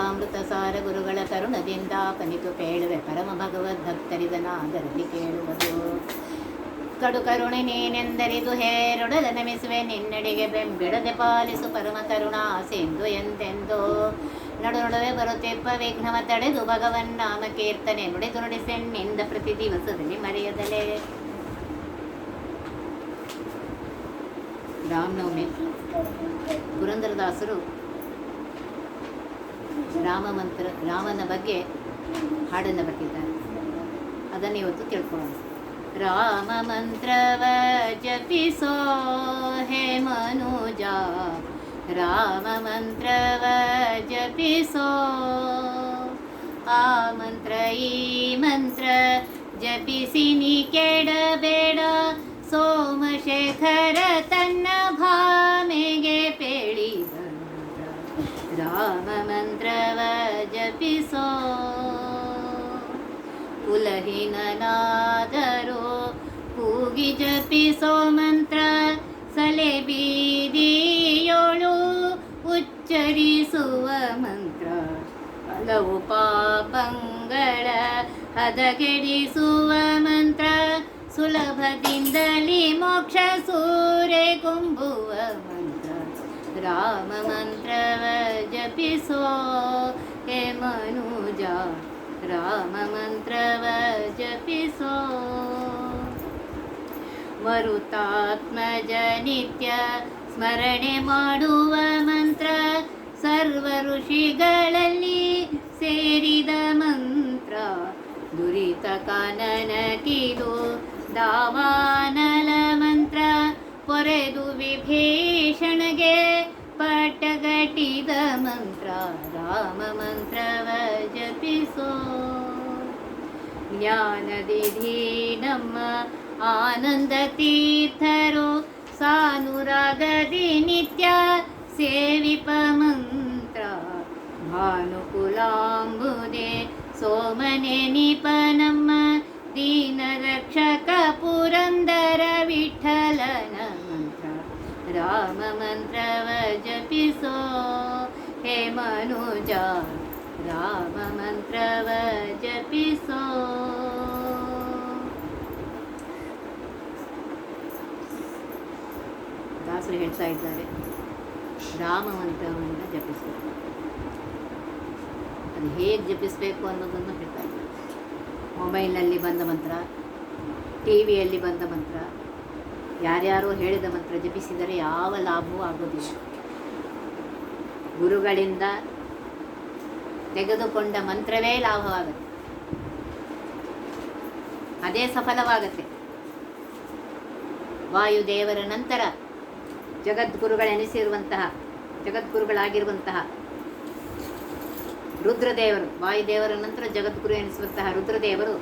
ಅಮೃತಸಾರ ಗುರುಗಳ ಕರುಣದಿಂದ ಪನಿತು ಪೇಳುವೆ ಪರಮ ಭಗವದ್ ಭಕ್ತರಿದನಾದರದಿ ಕೇಳುವುದು. ಕಡು ಕರುಣೆ ನೀನೆಂದರಿದು ಹೇರೊಡಲ ನಮಿಸುವೆ ನಿನ್ನಡೆಗೆ ಬೆಂಬಿಡದೆ ಪಾಲಿಸು ಪರಮ ಕರುಣಾ ಸಿಂಧು ಎಂದೆಂದು. ನಡು ನಡುವೆ ಬರುತ್ತಿಪ್ಪ ವಿಘ್ನವ ತಡೆದು ಭಗವನ್ ನಾಮ ಕೀರ್ತನೆ ನುಡಿದು ನುಡಿಸೆನ್ನಿಂದ ಪ್ರತಿ ದಿವಸದಲ್ಲಿ ಮರೆಯದಲೇ. ರಾಮನವಮಿ ಪುರಂದರದಾಸರು ರಾಮನ ಬಗ್ಗೆ ಹಾಡನ್ನು ಬರೆದಿದ್ದಾರೆ. ಅದನ್ನು ಇವತ್ತು ತಿಳ್ಕೊಳ್ಳೋಣ. ರಾಮ ಮಂತ್ರವ ಜಪಿಸೋ ಹೇ ಮನುಜ, ರಾಮ ಮಂತ್ರವ ಜಪಿಸೋ. ಆ ಮಂತ್ರ ಈ ಮಂತ್ರ ಜಪಿಸಿ ನೀ ಕೆಡಬೇಡ, ಸೋಮಶೇಖರ ತನ್ನ ಭಾಮೆಗೆ ಪೇಳಿದ ರಾಮ ಮಂತ್ರವ ಜಪಿಸೋ. ಕುಲಹೀನನಾದರೂ ಕೂಗಿ ಜಪಿಸೋ ಮಂತ್ರ, ಸಲೆ ಬೀದಿಯೋಳು ಉಚ್ಚರಿಸುವ ಮಂತ್ರ. ಹಲವು ಪಾಪಂಗಳ ಹದಗೆಡಿಸುವ ಮಂತ್ರ, ಸುಲಭದಿಂದಲೇ ಮೋಕ್ಷ ಸೂರೆ ಕುಂಬುವ ಮಂತ್ರ. ರಾಮ ಮಂತ್ರವ ಜಪಿಸೋ ಹೇ ಮನುಜ, ರಾಮ ಮಂತ್ರವ ಜಪಿಸೋ. ಮರುತಾತ್ಮಜ ನಿತ್ಯ ಸ್ಮರಣೆ ಮಾಡುವ ಮಂತ್ರ, ಸರ್ವ ಋಷಿಗಳಲ್ಲಿ ಸೇರಿದ ಮಂತ್ರ. ದುರಿತ ಕಾನನ ಕಿದು ದಾವಾನಲ ಮಂತ್ರ, ಪೊರೆದು ವಿಭೀಷಣಗೆ ಪಟ್ಟಗಟ್ಟಿದ ಮಂತ್ರ. ರಾಮ ಮಂತ್ರವ ಜಪಿಸೋ. ಜ್ಞಾನದಿಧಿ ನಮ್ಮ ಆನಂದ ತೀರ್ಥರು, ಸಾನುರಾಗದಿ ನಿತ್ಯ ಸೇವಿಪ ಮಂತ್ರ. ಭಾನುಕುಲಾಂಬುದೆ ಸೋಮನೆ ನಿಪ ನಮ್ಮ, ದೀನ ರಕ್ಷಕ ಪುರಂದರ ವಿಠಲನ ಮಂತ್ರ. ರಾಮ ಮಂತ್ರವ ಜಪಿಸೋ ಹೇ ಮನುಜ, ರಾಮ ಮಂತ್ರವ ಜಪಿಸೋ. ದಾಸರು ಹೇಳ್ತಾ ಇದ್ದಾರೆ, ರಾಮ ಮಂತ್ರವನ್ನು ಜಪಿಸಬೇಕು. ಅದು ಹೇಗೆ ಜಪಿಸಬೇಕು ಅನ್ನೋದನ್ನು ಹೇಳ್ತಾ ಇದ್ದಾರೆ. ಮೊಬೈಲ್ನಲ್ಲಿ ಬಂದ ಮಂತ್ರ, ಟಿ ವಿಯಲ್ಲಿ ಬಂದ ಮಂತ್ರ, ಯಾರ್ಯಾರೋ ಹೇಳಿದ ಮಂತ್ರ ಜಪಿಸಿದರೆ ಯಾವ ಲಾಭವೂ ಆಗೋದಿಲ್ಲ. ಗುರುಗಳಿಂದ ತೆಗೆದುಕೊಂಡ ಮಂತ್ರವೇ ಲಾಭವಾಗುತ್ತೆ, ಅದೇ ಸಫಲವಾಗುತ್ತೆ. ವಾಯುದೇವರ ನಂತರ ಜಗದ್ಗುರುಗಳಾಗಿರುವಂತಹ ರುದ್ರದೇವರು, ವಾಯುದೇವರ ನಂತರ ಜಗದ್ಗುರು ಎನಿಸುವಂತಹ ರುದ್ರದೇವರು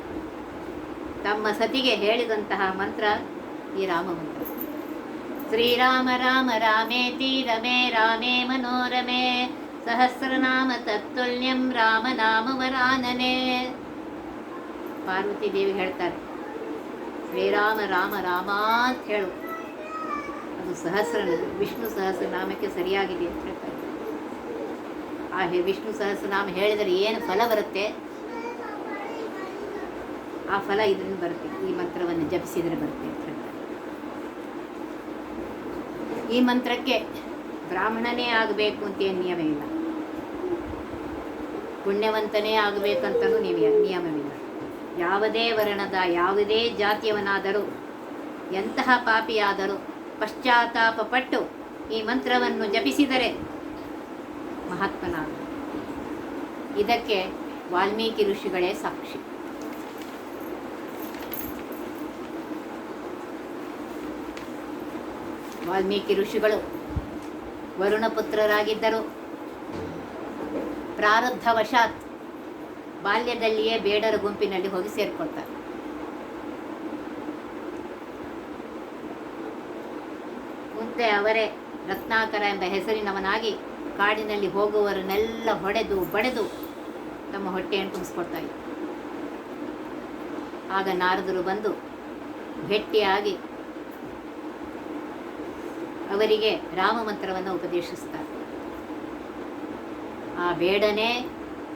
ತಮ್ಮ ಸತಿಗೆ ಹೇಳಿದಂತಹ ಮಂತ್ರ ಈ ರಾಮ ಮಂತ್ರ. ಶ್ರೀರಾಮ ರಾಮ ರಾಮೇತಿ ರಮೇ ರಾಮೇ ಮನೋರಮೆ, ಸಹಸ್ರನಾಮ ತತ್ತುಲ್ಯಂ ರಾಮನಾಮ ವರಾನನೆ. ಪಾರ್ವತಿ ದೇವಿ ಹೇಳ್ತಾರೆ, ಶ್ರೀರಾಮ ರಾಮ ರಾಮ ಅಂತ ಹೇಳು, ಅದು ವಿಷ್ಣು ಸಹಸ್ರನಾಮಕ್ಕೆ ಸರಿಯಾಗಿದೆ ಅಂತ ಹೇಳ್ತಾರೆ. ಆ ವಿಷ್ಣು ಸಹಸ್ರನಾಮ ಹೇಳಿದರೆ ಏನು ಫಲ ಬರುತ್ತೆ, ಆ ಫಲ ಇದರಿಂದ ಬರುತ್ತೆ, ಈ ಮಂತ್ರವನ್ನು ಜಪಿಸಿದರೆ ಬರುತ್ತೆ ಅಂತ ಹೇಳ್ತಾರೆ. ಈ ಮಂತ್ರಕ್ಕೆ ಬ್ರಾಹ್ಮಣನೇ ಆಗಬೇಕು ಅಂತೇನು ನಿಯಮ ಇಲ್ಲ, ಪುಣ್ಯವಂತನೇ ಆಗಬೇಕಂತಲೂ ನಿಯಮವಿಲ್ಲ. ಯಾವುದೇ ವರ್ಣದ ಯಾವುದೇ ಜಾತಿಯವನಾದರೂ ಎಂತಹ ಪಾಪಿಯಾದರೂ ಪಶ್ಚಾತ್ತಾಪ ಪಟ್ಟು ಈ ಮಂತ್ರವನ್ನು ಜಪಿಸಿದರೆ ಮಹಾತ್ಮನಾಗ. ಇದಕ್ಕೆ ವಾಲ್ಮೀಕಿ ಋಷಿಗಳೇ ಸಾಕ್ಷಿ. ವಾಲ್ಮೀಕಿ ಋಷಿಗಳು ವರುಣಪುತ್ರರಾಗಿದ್ದರು. ಪ್ರಾರಬ್ಧವಶಾತ್ ಬಾಲ್ಯದಲ್ಲಿಯೇ ಬೇಡರ ಗುಂಪಿನಲ್ಲಿ ಹೋಗಿ ಸೇರಿಕೊಳ್ತಾರೆ. ಮುಂದೆ ಅವರೇ ರತ್ನಾಕರ ಎಂಬ ಹೆಸರಿನವನಾಗಿ ಕಾಡಿನಲ್ಲಿ ಹೋಗುವವರನ್ನೆಲ್ಲ ಹೊಡೆದು ಬಡೆದು ತಮ್ಮ ಹೊಟ್ಟೆಯನ್ನು ತುಂಬಿಸ್ಕೊಡ್ತಾ ಇದ್ದರು. ಆಗ ನಾರದರು ಬಂದು ಭೇಟಿಯಾಗಿ ಅವರಿಗೆ ರಾಮ ಮಂತ್ರವನ್ನು ಉಪದೇಶಿಸ್ತಾರೆ. ಆ ಬೇಡನೇ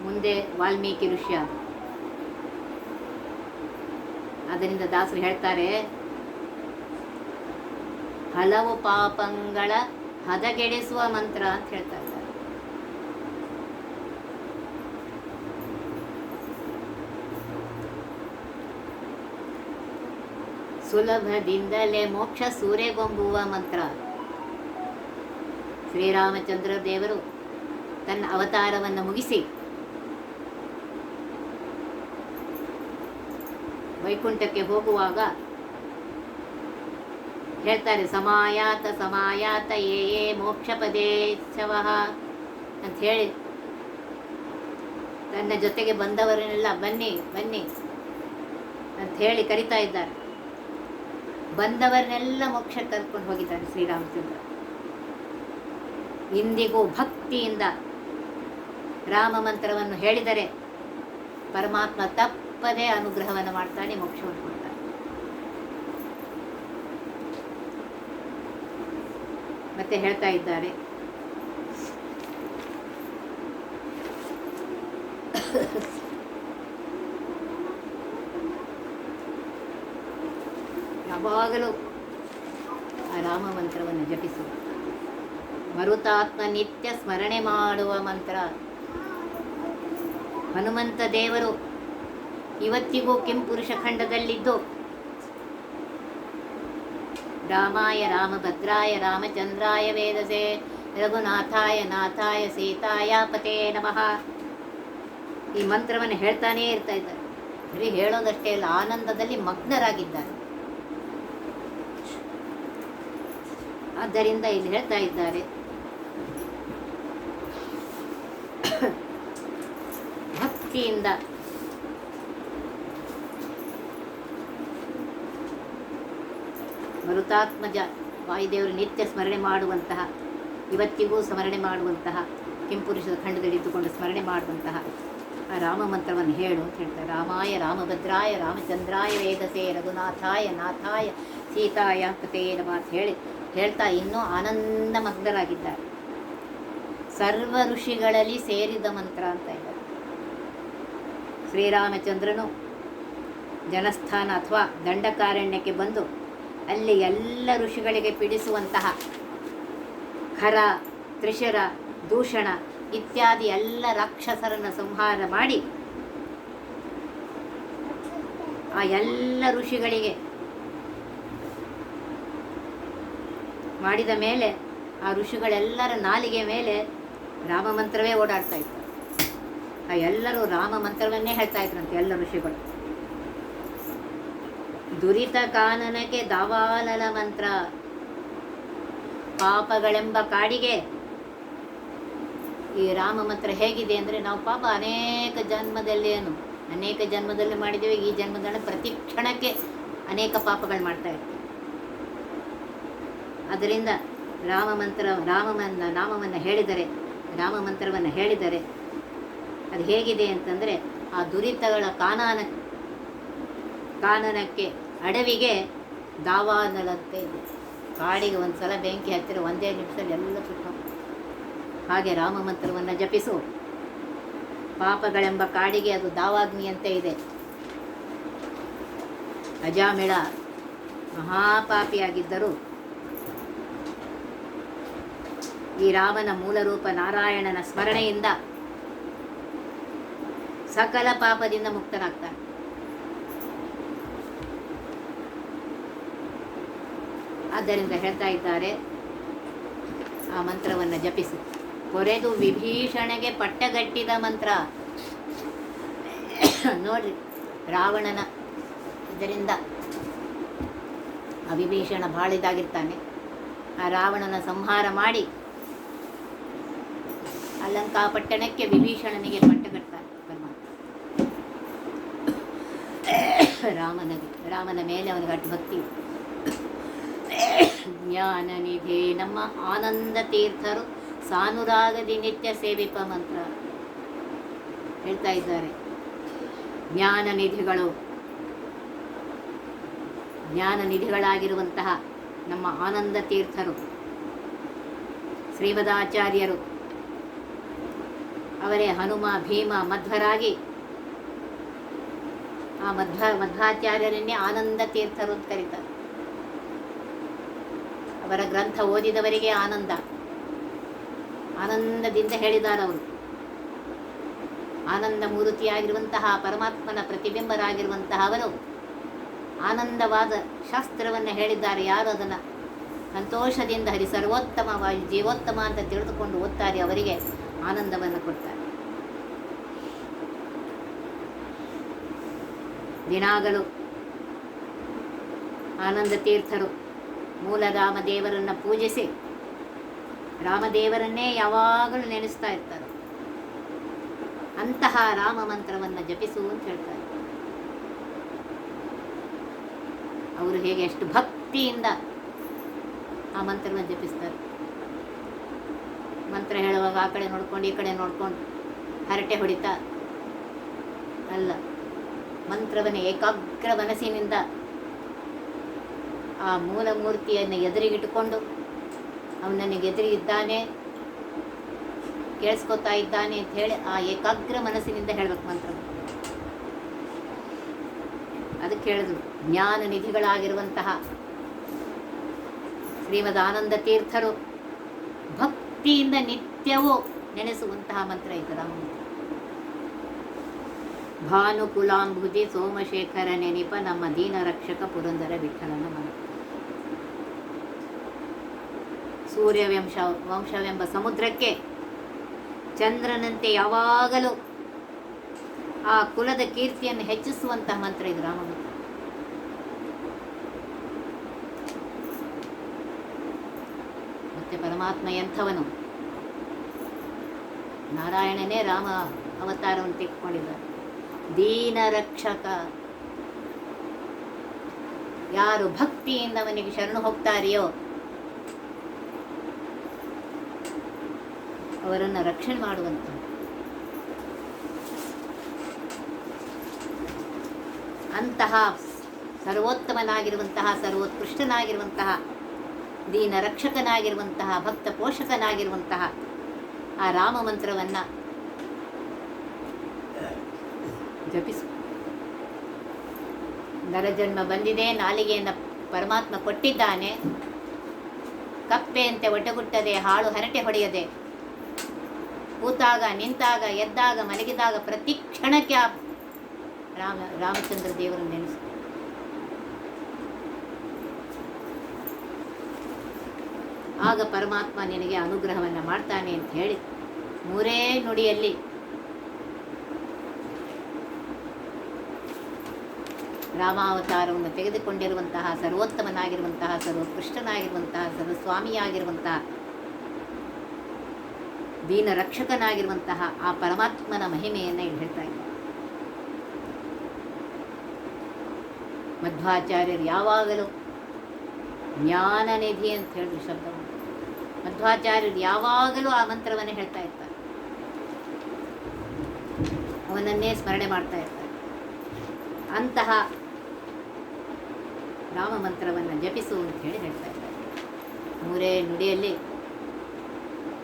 ಮುಂದೆ ವಾಲ್ಮೀಕಿ ಋಷಿ ಆದ. ಅದರಿಂದ ದಾಸರು ಹೇಳ್ತಾರೆ, ಹಲವು ಪಾಪಂಗಳ ಹದಗೆಡಿಸುವ ಮಂತ್ರ ಅಂತ ಹೇಳ್ತಾ ಇದ್ದಾರೆ. ಸುಲಭದಿಂದಲೇ ಮೋಕ್ಷ ಸೂರೆಗೊಂಬುವ ಮಂತ್ರ. ಶ್ರೀರಾಮಚಂದ್ರ ದೇವರು ತನ್ನ ಅವತಾರವನ್ನು ಮುಗಿಸಿ ವೈಕುಂಠಕ್ಕೆ ಹೋಗುವಾಗ ಹೇಳ್ತಾರೆ, ಸಮಾಯಾತ ಸಮಾಯಾತ ಯೇ ಯೇ ಮೋಕ್ಷ ಪದೇಚ್ಛವಃ ಅಂತ ಹೇಳಿ ತನ್ನ ಜೊತೆಗೆ ಬಂದವರನ್ನೆಲ್ಲ ಬನ್ನಿ ಬನ್ನಿ ಅಂತ ಹೇಳಿ ಕರಿತಾ ಇದ್ದಾರೆ. ಬಂದವರನ್ನೆಲ್ಲ ಮೋಕ್ಷ ಕರ್ಕೊಂಡು ಹೋಗಿದ್ದಾರೆ ಶ್ರೀರಾಮಚಂದ್ರ. ಇಂದಿಗೂ ಭಕ್ತಿಯಿಂದ ರಾಮ ಮಂತ್ರವನ್ನು ಹೇಳಿದರೆ ಪರಮಾತ್ಮ ತಪ್ಪದೇ ಅನುಗ್ರಹವನ್ನು ಮಾಡ್ತಾನೆ, ಮೋಕ್ಷವನ್ನು ಕೊಡ್ತಾನೆ. ಮತ್ತೆ ಹೇಳ್ತಾ ಇದ್ದಾರೆ, ಯಾವಾಗಲೂ ಆ ರಾಮ ಮಂತ್ರವನ್ನು ಜಪಿಸುವ, ಮರುತಾತ್ಮ ನಿತ್ಯ ಸ್ಮರಣೆ ಮಾಡುವ ಮಂತ್ರ. ಹನುಮಂತ ದೇವರು ಇವತ್ತಿಗೂ ಕೆಂಪುರುಷ ಖಂಡದಲ್ಲಿದ್ದು ರಾಮಾಯ ರಾಮಭದ್ರಾಯ ರಾಮಚಂದ್ರಾಯ ವೇದಸೆ ರಘುನಾಥಾಯ ನಾಥಾಯ ಸೀತಾಯ ಪತೇ ನಮಃ ಈ ಮಂತ್ರವನ್ನು ಹೇಳ್ತಾನೇ ಇರ್ತಾ ಇದ್ದಾರೆ. ಬರೀ ಹೇಳೋದಷ್ಟೇ ಅಲ್ಲ, ಆನಂದದಲ್ಲಿ ಮಗ್ನರಾಗಿದ್ದಾರೆ. ಆದ್ದರಿಂದ ಇಲ್ಲಿ ಹೇಳ್ತಾ ಇದ್ದಾರೆ, ಭಕ್ತಿಯಿಂದ ಮರುತಾತ್ಮಜ ವಾಯುದೇವರು ನಿತ್ಯ ಸ್ಮರಣೆ ಮಾಡುವಂತಹ, ಇವತ್ತಿಗೂ ಸ್ಮರಣೆ ಮಾಡುವಂತಹ, ಕೆಂಪುರುಷದ ಖಂಡದಲ್ಲಿದ್ದುಕೊಂಡು ಸ್ಮರಣೆ ಮಾಡುವಂತಹ ಆ ರಾಮ ಮಂತ್ರವನ್ನು ಹೇಳು ಅಂತ ಹೇಳ್ತಾರೆ. ರಾಮಾಯ ರಾಮಭದ್ರಾಯ ರಾಮಚಂದ್ರಾಯ ವೇದಸೆ ರಘುನಾಥಾಯ ನಾಥಾಯ ಸೀತಾಯ ಪತೇ ನಮಃ ಅಂತ ಹೇಳ್ತಾ ಇನ್ನೂ ಆನಂದ ಮಗ್ನರಾಗಿದ್ದಾರೆ. ಸರ್ವ ಋಷಿಗಳಲ್ಲಿ ಸೇರಿದ ಮಂತ್ರ ಅಂತ ಇದ್ದಾರೆ. ಶ್ರೀರಾಮಚಂದ್ರನು ಜನಸ್ಥಾನ ಅಥವಾ ದಂಡಕಾರಣ್ಯಕ್ಕೆ ಬಂದು ಅಲ್ಲಿ ಎಲ್ಲ ಋಷಿಗಳಿಗೆ ಪೀಡಿಸುವಂತಹ ಖರ, ತ್ರಿಶರ, ದೂಷಣ ಇತ್ಯಾದಿ ಎಲ್ಲ ರಾಕ್ಷಸರನ್ನು ಸಂಹಾರ ಮಾಡಿ ಆ ಎಲ್ಲ ಋಷಿಗಳಿಗೆ ಮಾಡಿದ ಮೇಲೆ ಆ ಋಷಿಗಳೆಲ್ಲರ ನಾಲಿಗೆ ಮೇಲೆ ರಾಮ ಮಂತ್ರವೇ ಓಡಾಡ್ತಾ ಇತ್ತು. ಆ ಎಲ್ಲರೂ ರಾಮ ಮಂತ್ರವನ್ನೇ ಹೇಳ್ತಾ ಇದ್ರಂತೆ ಎಲ್ಲ ಋಷಿಗಳು. ದುರಿತ ಕಾನನಕ್ಕೆ ದಾವಾನಲ ಮಂತ್ರ. ಪಾಪಗಳೆಂಬ ಕಾಡಿಗೆ ಈ ರಾಮ ಮಂತ್ರ ಹೇಗಿದೆ ಅಂದರೆ, ನಾವು ಪಾಪ ಅನೇಕ ಜನ್ಮದಲ್ಲಿ ಮಾಡಿದ್ದೇವೆ. ಈ ಜನ್ಮದಲ್ಲಿ ಪ್ರತಿ ಕ್ಷಣಕ್ಕೆ ಅನೇಕ ಪಾಪಗಳು ಮಾಡ್ತಾ ಇರ್ತೀವಿ. ಅದರಿಂದ ರಾಮ ಮಂತ್ರವನ್ನು ಹೇಳಿದರೆ ಅದು ಹೇಗಿದೆ ಅಂತಂದರೆ, ಆ ದುರಿತಗಳ ಕಾನನಕ್ಕೆ ಅಡವಿಗೆ ದಾವಾನಲಂತೆ ಇದೆ. ಕಾಡಿಗೆ ಒಂದು ಸಲ ಬೆಂಕಿ ಹತ್ತಿರ ಒಂದೇ ನಿಮಿಷದಲ್ಲಿ ಎಲ್ಲ ಸುಟ್ಟು. ಹಾಗೆ ರಾಮ ಮಂತ್ರವನ್ನು ಜಪಿಸು. ಪಾಪಗಳೆಂಬ ಕಾಡಿಗೆ ಅದು ದಾವಾಗ್ನಿಯಂತೆ ಇದೆ. ಅಜಾಮಿಳ ಮಹಾಪಾಪಿಯಾಗಿದ್ದರೂ ಈ ರಾಮನ ಮೂಲರೂಪ ನಾರಾಯಣನ ಸ್ಮರಣೆಯಿಂದ ಸಕಲ ಪಾಪದಿಂದ ಮುಕ್ತನಾಗ್ತಾನೆ. ಆದ್ದರಿಂದ ಹೇಳ್ತಾ ಇದ್ದಾರೆ, ಆ ಮಂತ್ರವನ್ನು ಜಪಿಸಿ. ಕೊರೆದು ವಿಭೀಷಣಗೆ ಪಟ್ಟಗಟ್ಟಿದ ಮಂತ್ರ. ನೋಡ್ರಿ, ರಾವಣನ ಇದರಿಂದ ಆ ವಿಭೀಷಣ ಭಾಳ ಇದಾಗಿರ್ತಾನೆ. ಆ ರಾವಣನ ಸಂಹಾರ ಮಾಡಿ ಅಲಂಕಾಪಟ್ಟಣಕ್ಕೆ ವಿಭೀಷಣನಿಗೆ ಪಟ್ಟಗಟ್ಟಾನೆ ಪರಮಾತ್ಮ. ರಾಮನ ಮೇಲೆ ಅವನಿಗೆ ಅಟ್ಟು ಭಕ್ತಿ. ಜ್ಞಾನನಿಧಿ ನಮ್ಮ ಆನಂದ ತೀರ್ಥರು ಸಾನುರಾಗದಿ ನಿತ್ಯ ಸೇವಿಪ ಮಂತ್ರ ಹೇಳ್ತಾ ಇದ್ದಾರೆ. ಜ್ಞಾನನಿಧಿಗಳಾಗಿರುವಂತಹ ನಮ್ಮ ಆನಂದ ತೀರ್ಥರು ಶ್ರೀಮದಾಚಾರ್ಯರು ಅವರೇ ಹನುಮ ಭೀಮ ಮಧ್ವರಾಗಿ ಆ ಮಧ್ವಾಚಾರ್ಯರನ್ನೇ ಆನಂದ ತೀರ್ಥರು ಅಂತ ಕರೀತಾರೆ. ಅವರ ಗ್ರಂಥ ಓದಿದವರಿಗೆ ಆನಂದದಿಂದ ಹೇಳಿದಾರವರು. ಆನಂದ ಮೂರ್ತಿಯಾಗಿರುವಂತಹ ಪರಮಾತ್ಮನ ಪ್ರತಿಬಿಂಬರಾಗಿರುವಂತಹ ಅವರು ಆನಂದವಾದ ಶಾಸ್ತ್ರವನ್ನು ಹೇಳಿದ್ದಾರೆ. ಯಾರು ಅದನ್ನು ಸಂತೋಷದಿಂದ ಹರಿ ಸರ್ವೋತ್ತಮವಾಗಿ ಜೀವೋತ್ತಮ ಅಂತ ತಿಳಿದುಕೊಂಡು ಓದ್ತಾರೆ, ಅವರಿಗೆ ಆನಂದವನ್ನು ಕೊಡ್ತಾರೆ. ದಿನಾಗಲೂ ಆನಂದ ತೀರ್ಥರು ಮೂಲ ರಾಮದೇವರನ್ನು ಪೂಜಿಸಿ ರಾಮದೇವರನ್ನೇ ಯಾವಾಗಲೂ ನೆನೆಸ್ತಾ ಇರ್ತಾರೆ. ಅಂತಹ ರಾಮ ಮಂತ್ರವನ್ನು ಜಪಿಸು ಅಂತ ಹೇಳ್ತಾರೆ. ಅವರು ಹೇಗೆ ಎಷ್ಟು ಭಕ್ತಿಯಿಂದ ಆ ಮಂತ್ರವನ್ನು ಜಪಿಸ್ತಾರೆ. ಮಂತ್ರ ಹೇಳುವಾಗ ಆ ಕಡೆ ನೋಡ್ಕೊಂಡು ಈ ಕಡೆ ನೋಡ್ಕೊಂಡು ಹರಟೆ ಹೊಡಿತಾ ಅಲ್ಲ, ಮಂತ್ರವನ್ನು ಏಕಾಗ್ರ ಮನಸ್ಸಿನಿಂದ ಆ ಮೂಲ ಮೂರ್ತಿಯನ್ನು ಎದುರಿಗಿಟ್ಟುಕೊಂಡು ಅವನು ನನಗೆ ಎದುರಿಗಿದ್ದಾನೆ, ಕೇಳಿಸ್ಕೊತಾ ಇದ್ದಾನೆ ಅಂತ ಹೇಳಿ ಆ ಏಕಾಗ್ರ ಮನಸ್ಸಿನಿಂದ ಹೇಳಬೇಕು ಮಂತ್ರ. ಅದಕ್ಕೆ ಹೇಳಿದ್ರು ಜ್ಞಾನ ನಿಧಿಗಳಾಗಿರುವಂತಹ ಶ್ರೀಮದ್ ಆನಂದ ತೀರ್ಥರು ಭಕ್ತಿಯಿಂದ ನಿತ್ಯವೂ ನೆನೆಸುವಂತಹ ಮಂತ್ರ ಇದು ರಾಮಮಂತ್ರ. ಭಾನುಕುಲಾಂಬುದಿ ಸೋಮಶೇಖರ ನೆನಿಪ ನಮ್ಮ ದೀನ ರಕ್ಷಕ ಪುರಂದರ ವಿಠಲನ ಮನ. ವಂಶವೆಂಬ ಸಮುದ್ರಕ್ಕೆ ಚಂದ್ರನಂತೆ ಯಾವಾಗಲೂ ಆ ಕುಲದ ಕೀರ್ತಿಯನ್ನು ಹೆಚ್ಚಿಸುವಂತಹ ಮಂತ್ರ ಇದು ರಾಮಮಂತ್ರ. ಮತ್ತೆ ಪರಮಾತ್ಮ ಎಂಥವನು, ನಾರಾಯಣನೇ ರಾಮ ಅವತಾರವನ್ನು ತೆಗೆದುಕೊಂಡಿದ್ದಾರೆ. ದೀನ ರಕ್ಷಕ, ಯಾರು ಭಕ್ತಿಯಿಂದ ಅವನಿಗೆ ಶರಣು ಹೋಗ್ತಾರೆಯೋ ಅವರನ್ನು ರಕ್ಷಣೆ ಮಾಡುವಂತ ಅಂತಹ ಸರ್ವೋತ್ತಮನಾಗಿರುವಂತಹ ಸರ್ವೋತ್ಕೃಷ್ಟನಾಗಿರುವಂತಹ ದೀನ ರಕ್ಷಕನಾಗಿರುವಂತಹ ಭಕ್ತ ಪೋಷಕನಾಗಿರುವಂತಹ ಆ ರಾಮ ಮಂತ್ರವನ್ನು ಜಪಿಸು. ನರಜನ್ಮ ಬಂದಿದೆ, ನಾಲಿಗೆಯನ್ನು ಪರಮಾತ್ಮ ಕೊಟ್ಟಿದ್ದಾನೆ. ಕಪ್ಪೆಯಂತೆ ಒಟಗುಟ್ಟದೆ, ಹಾಳು ಹರಟೆ ಹೊಡೆಯದೆ, ಕೂತಾಗ ನಿಂತಾಗ ಎದ್ದಾಗ ಮಲಗಿದಾಗ ಪ್ರತಿ ಕ್ಷಣಕ್ಕೆ ರಾಮಚಂದ್ರ ದೇವರನ್ನು ನೆನೆಸು. ಆಗ ಪರಮಾತ್ಮ ನಿನಗೆ ಅನುಗ್ರಹವನ್ನು ಮಾಡ್ತಾನೆ ಅಂತ ಹೇಳಿ ಮೂರೇ ನುಡಿಯಲ್ಲಿ ರಾಮಾವತಾರವನ್ನು ತೆಗೆದುಕೊಂಡಿರುವಂತಹ ಸರ್ವೋತ್ತಮನಾಗಿರುವಂತಹ ಸರ್ವೋತ್ಕೃಷ್ಟನಾಗಿರುವಂತಹ ಸರ್ವಸ್ವಾಮಿಯಾಗಿರುವಂತಹ ದೀನ ರಕ್ಷಕನಾಗಿರುವಂತಹ ಆ ಪರಮಾತ್ಮನ ಮಹಿಮೆಯನ್ನು ಇಲ್ಲಿ ಹೇಳ್ತಾ ಇದ್ದಾರೆ. ಮಧ್ವಾಚಾರ್ಯರು ಯಾವಾಗಲೂ ಜ್ಞಾನನಿಧಿ ಅಂತ ಹೇಳಿದ್ರು ಶಬ್ದವನ್ನು. ಮಧ್ವಾಚಾರ್ಯರು ಯಾವಾಗಲೂ ಆ ಮಂತ್ರವನ್ನು ಹೇಳ್ತಾ ಇರ್ತಾರೆ, ಅವನನ್ನೇ ಸ್ಮರಣೆ ಮಾಡ್ತಾ ಇರ್ತಾರೆ. ಅಂತಹ ರಾಮ ಮಂತ್ರವನ್ನು ಜಪಿಸು ಅಂತ ಹೇಳಿ ಹೇಳ್ತಾ ಇದ್ದಾರೆ. ಮೂರೇ ನುಡಿಯಲ್ಲಿ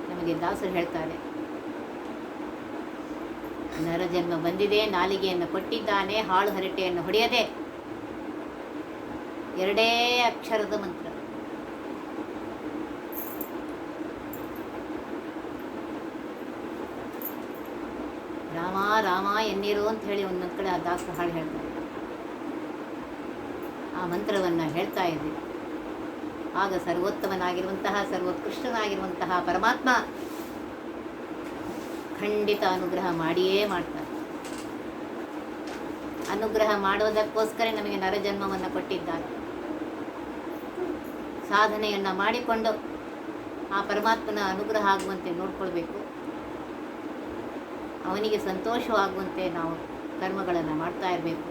ನಮಗೆ ದಾಸರು ಹೇಳ್ತಾರೆ, ನರಜನ್ಮ ಬಂದಿದೆ, ನಾಲಿಗೆಯನ್ನು ಕೊಟ್ಟಿದ್ದಾನೆ, ಹಾಳು ಹರಟೆಯನ್ನು ಹೊಡೆಯದೆ. ಎರಡೇ ಅಕ್ಷರದ ಮಂತ್ರ. ರಾಮ ರಾಮ ಎನ್ನಿರು ಅಂತ ಹೇಳಿ ಒಂದೊಂದು ಕಡೆ ಆ ದಾಸರು ಹಾಡು ಹೇಳ್ತಾರೆ. ಆ ಮಂತ್ರವನ್ನು ಹೇಳ್ತಾ ಇದ್ವಿ. ಆಗ ಸರ್ವೋತ್ತಮನಾಗಿರುವಂತಹ ಸರ್ವೋತ್ಕೃಷ್ಟನಾಗಿರುವಂತಹ ಪರಮಾತ್ಮ ಖಂಡಿತ ಅನುಗ್ರಹ ಮಾಡಿಯೇ ಮಾಡ್ತಾರೆ. ಅನುಗ್ರಹ ಮಾಡೋದಕ್ಕೋಸ್ಕರ ನಮಗೆ ನರಜನ್ಮವನ್ನು ಕೊಟ್ಟಿದ್ದಾರೆ. ಸಾಧನೆಯನ್ನು ಮಾಡಿಕೊಂಡು ಆ ಪರಮಾತ್ಮನ ಅನುಗ್ರಹ ಆಗುವಂತೆ ನೋಡ್ಕೊಳ್ಬೇಕು. ಅವನಿಗೆ ಸಂತೋಷವಾಗುವಂತೆ ನಾವು ಕರ್ಮಗಳನ್ನು ಮಾಡ್ತಾ ಇರಬೇಕು.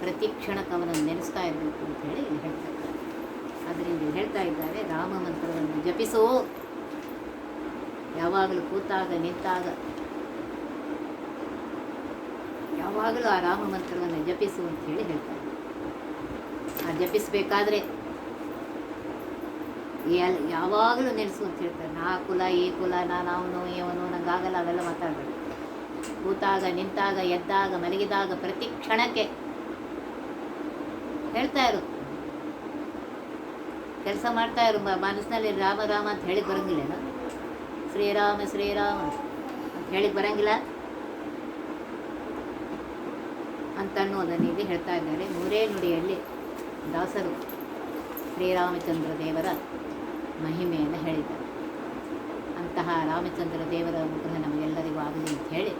ಪ್ರತಿ ಕ್ಷಣಕ್ಕೆ ಅವನನ್ನು ನೆನೆಸ್ತಾ ಇರಬೇಕು ಅಂತ ಹೇಳಿ ಹೇಳ್ತಾ ಇದ್ದಾರೆ. ಅದರಿಂದ ಹೇಳ್ತಾ ಇದ್ದಾರೆ, ರಾಮ ಮಂತ್ರವನ್ನು ಜಪಿಸು. ಯಾವಾಗಲೂ ಕೂತಾಗ ನಿಂತಾಗ ಯಾವಾಗಲೂ ಆ ರಾಮ ಮಂತ್ರವನ್ನು ಜಪಿಸು ಅಂತ ಹೇಳಿ ಹೇಳ್ತಾರೆ. ಆ ಜಪಿಸಬೇಕಾದ್ರೆ ಯಾವಾಗಲೂ ನೆನೆಸು ಅಂತ ಹೇಳ್ತಾರೆ. ನಾ ಕುಲ ಈ ಕುಲ, ನಾನು ಅವನು ಇವನು, ನಂಗಾಗಲ್ಲ, ಅವೆಲ್ಲ ಮಾತಾಡಬೇಡ. ಕೂತಾಗ, ನಿಂತಾಗ, ಎದ್ದಾಗ, ಮಲಗಿದಾಗ ಪ್ರತಿ ಕ್ಷಣಕ್ಕೆ ಹೇಳ್ತಾ ಇರು. ಕೆಲಸ ಮಾಡ್ತಾ ಇರು. ಮನಸ್ಸಿನಲ್ಲಿ ರಾಮ ರಾಮ ಅಂತ ಹೇಳಿಕ್ಕೆ ಬರೋಂಗಿಲ್ಲೇನೋ? ಶ್ರೀರಾಮ ಶ್ರೀರಾಮ ಅಂತ ಹೇಳಿಕ್ಕೆ ಬರೋಂಗಿಲ್ಲ ಅಂತನ್ನೋದನ್ನು ಇಲ್ಲಿ ಹೇಳ್ತಾ ಇದ್ದಾರೆ. ನೂರೇ ನುಡಿಯಲ್ಲಿ ದಾಸರು ಶ್ರೀರಾಮಚಂದ್ರ ದೇವರ ಮಹಿಮೆಯನ್ನು ಹೇಳಿದ್ದಾರೆ. ಅಂತಹ ರಾಮಚಂದ್ರ ದೇವರ ಅನುಗ್ರಹ ನಮಗೆಲ್ಲರಿಗೂ ಆಗಲಿ ಅಂತ ಹೇಳಿ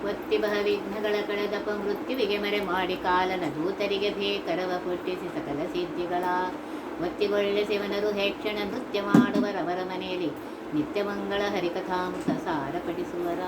ಒತ್ತಿ ಬಹ ವಿಘ್ನಗಳ ಕಳೆದಪ ಮೃತ್ಯುವಿಗೆ ಮರೆ ಮಾಡಿ ಕಾಲನ ದೂತರಿಗೆ ಭೇಕರವ ಪುಟ್ಟಿಸಿ ಸಕಲ ಸಿದ್ಧಿಗಳ ಒತ್ತಿಗೊಳ್ಳೆ ಶಿವನರು ಹೇಕ್ಷಣ ನೃತ್ಯ ಮಾಡುವರವರ ಮನೆಯಲ್ಲಿ ನಿತ್ಯ ಮಂಗಳ ಹರಿಕಥಾಮೃತ ಸಾರ ಪಠಿಸುವರ.